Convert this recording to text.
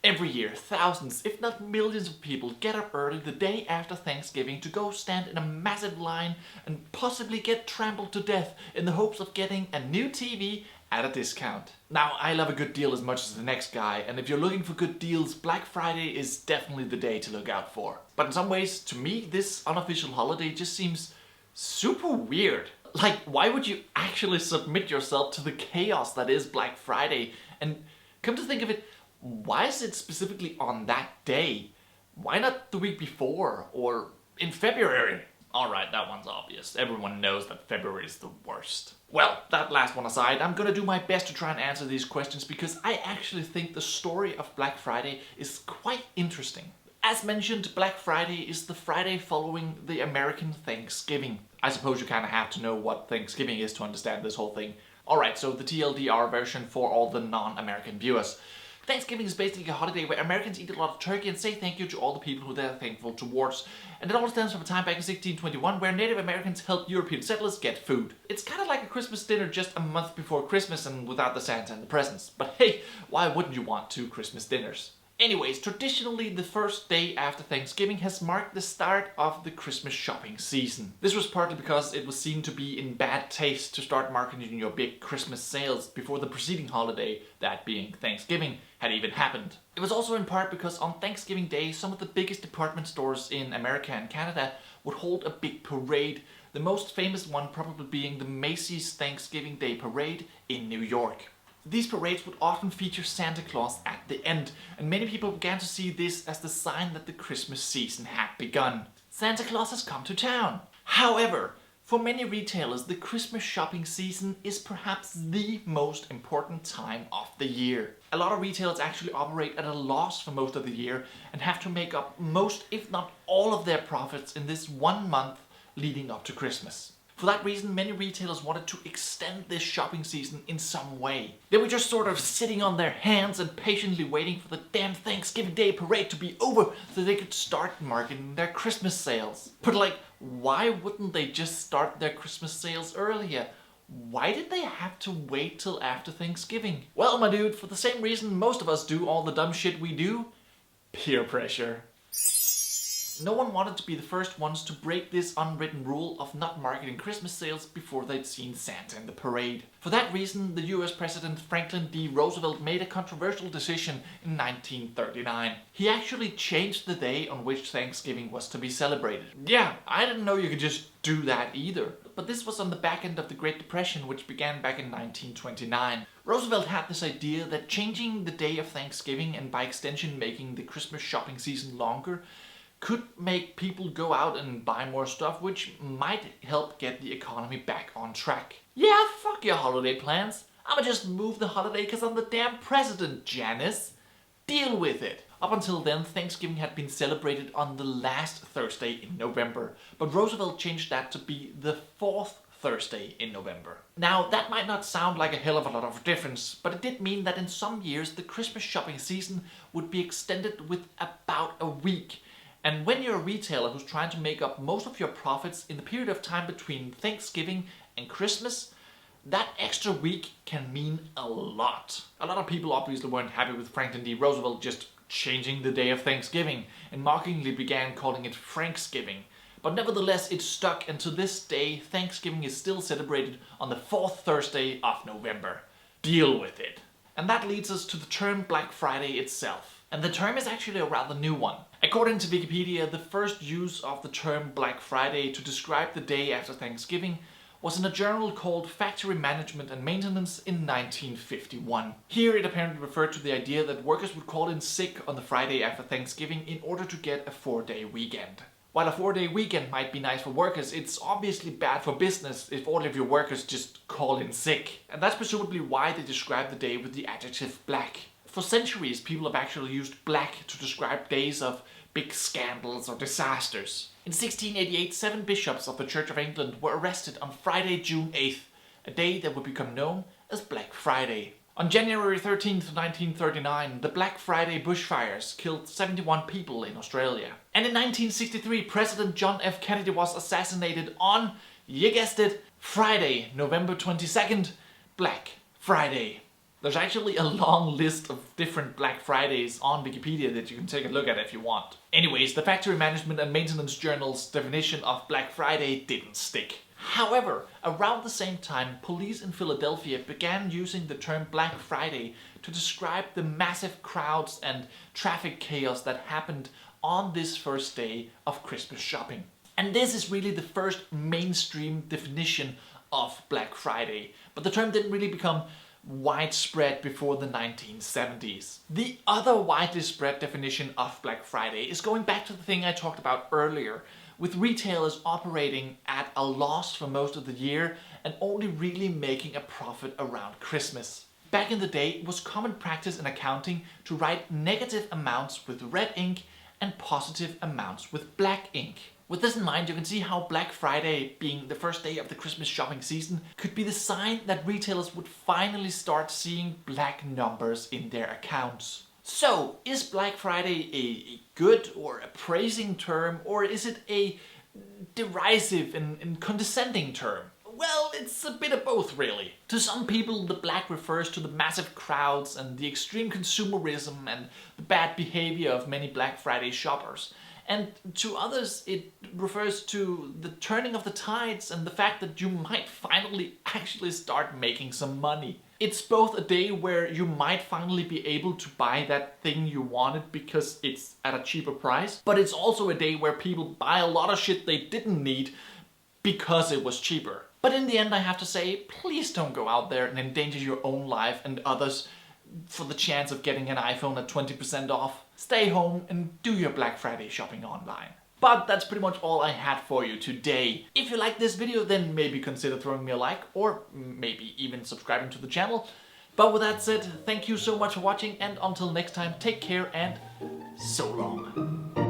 Every year, thousands, if not millions of people get up early the day after Thanksgiving to go stand in a massive line and possibly get trampled to death in the hopes of getting a new TV at a discount. Now, I love a good deal as much as the next guy, and if you're looking for good deals, Black Friday is definitely the day to look out for. But in some ways, to me, this unofficial holiday just seems super weird. Like, why would you actually submit yourself to the chaos that is Black Friday? And come to think of it, why is it specifically on that day? Why not the week before or in February? Alright, that one's obvious. Everyone knows that February is the worst. Well, that last one aside, I'm gonna do my best to try and answer these questions because I actually think the story of Black Friday is quite interesting. As mentioned, Black Friday is the Friday following the American Thanksgiving. I suppose you kind of have to know what Thanksgiving is to understand this whole thing. Alright, so the TLDR version for all the non-American viewers. Thanksgiving is basically a holiday where Americans eat a lot of turkey and say thank you to all the people who they're thankful towards. And it all stems from a time back in 1621 where Native Americans helped European settlers get food. It's kind of like a Christmas dinner just a month before Christmas and without the Santa and the presents. But hey, why wouldn't you want 2 Christmas dinners? Anyways, traditionally the first day after Thanksgiving has marked the start of the Christmas shopping season. This was partly because it was seen to be in bad taste to start marketing your big Christmas sales before the preceding holiday, that being Thanksgiving, had even happened. It was also in part because on Thanksgiving Day some of the biggest department stores in America and Canada would hold a big parade, the most famous one probably being the Macy's Thanksgiving Day Parade in New York. These parades would often feature Santa Claus at the end, and many people began to see this as the sign that the Christmas season had begun. Santa Claus has come to town. However, for many retailers, the Christmas shopping season is perhaps the most important time of the year. A lot of retailers actually operate at a loss for most of the year and have to make up most, if not all, of their profits in this 1 month leading up to Christmas. For that reason, many retailers wanted to extend this shopping season in some way. They were just sort of sitting on their hands and patiently waiting for the damn Thanksgiving Day parade to be over so they could start marketing their Christmas sales. But like, why wouldn't they just start their Christmas sales earlier? Why did they have to wait till after Thanksgiving? Well, my dude, for the same reason most of us do all the dumb shit we do. Peer pressure. No one wanted to be the first ones to break this unwritten rule of not marketing Christmas sales before they'd seen Santa in the parade. For that reason, the US President Franklin D. Roosevelt made a controversial decision in 1939. He actually changed the day on which Thanksgiving was to be celebrated. Yeah, I didn't know you could just do that either. But this was on the back end of the Great Depression, which began back in 1929. Roosevelt had this idea that changing the day of Thanksgiving and by extension making the Christmas shopping season longer could make people go out and buy more stuff, which might help get the economy back on track. Yeah, fuck your holiday plans. I'ma just move the holiday because I'm the damn president, Janice. Deal with it. Up until then, Thanksgiving had been celebrated on the last Thursday in November, but Roosevelt changed that to be the 4th Thursday in November. Now, that might not sound like a hell of a lot of difference, but it did mean that in some years the Christmas shopping season would be extended with about a week. And when you're a retailer who's trying to make up most of your profits in the period of time between Thanksgiving and Christmas, that extra week can mean a lot. A lot of people obviously weren't happy with Franklin D. Roosevelt just changing the day of Thanksgiving and mockingly began calling it Franksgiving. But nevertheless, it stuck, and to this day, Thanksgiving is still celebrated on the 4th Thursday of November. Deal with it. And that leads us to the term Black Friday itself. And the term is actually a rather new one. According to Wikipedia, the first use of the term Black Friday to describe the day after Thanksgiving was in a journal called Factory Management and Maintenance in 1951. Here it apparently referred to the idea that workers would call in sick on the Friday after Thanksgiving in order to get a 4-day weekend. While a 4-day weekend might be nice for workers, it's obviously bad for business if all of your workers just call in sick. And that's presumably why they describe the day with the adjective black. For centuries, people have actually used black to describe days of big scandals or disasters. In 1688, 7 bishops of the Church of England were arrested on Friday, June 8th, a day that would become known as Black Friday. On January 13th, 1939, the Black Friday bushfires killed 71 people in Australia. And in 1963, President John F. Kennedy was assassinated on, you guessed it, Friday, November 22nd, Black Friday. There's actually a long list of different Black Fridays on Wikipedia that you can take a look at if you want. Anyways, the Factory Management and Maintenance Journal's definition of Black Friday didn't stick. However, around the same time, police in Philadelphia began using the term Black Friday to describe the massive crowds and traffic chaos that happened on this first day of Christmas shopping. And this is really the first mainstream definition of Black Friday, but the term didn't really become widespread before the 1970s. The other widely spread definition of Black Friday is going back to the thing I talked about earlier, with retailers operating at a loss for most of the year and only really making a profit around Christmas. Back in the day, it was common practice in accounting to write negative amounts with red ink and positive amounts with black ink. With this in mind, you can see how Black Friday, being the first day of the Christmas shopping season, could be the sign that retailers would finally start seeing black numbers in their accounts. So, is Black Friday a good or a praising term, or is it a derisive and condescending term? Well, it's a bit of both, really. To some people, the black refers to the massive crowds and the extreme consumerism and the bad behavior of many Black Friday shoppers. And to others, it refers to the turning of the tides and the fact that you might finally actually start making some money. It's both a day where you might finally be able to buy that thing you wanted because it's at a cheaper price, but it's also a day where people buy a lot of shit they didn't need because it was cheaper. But in the end, I have to say, please don't go out there and endanger your own life and others for the chance of getting an iPhone at 20% off. Stay home and do your Black Friday shopping online. But that's pretty much all I had for you today. If you like this video, then maybe consider throwing me a like or maybe even subscribing to the channel. But with that said, thank you so much for watching, and until next time, take care and so long.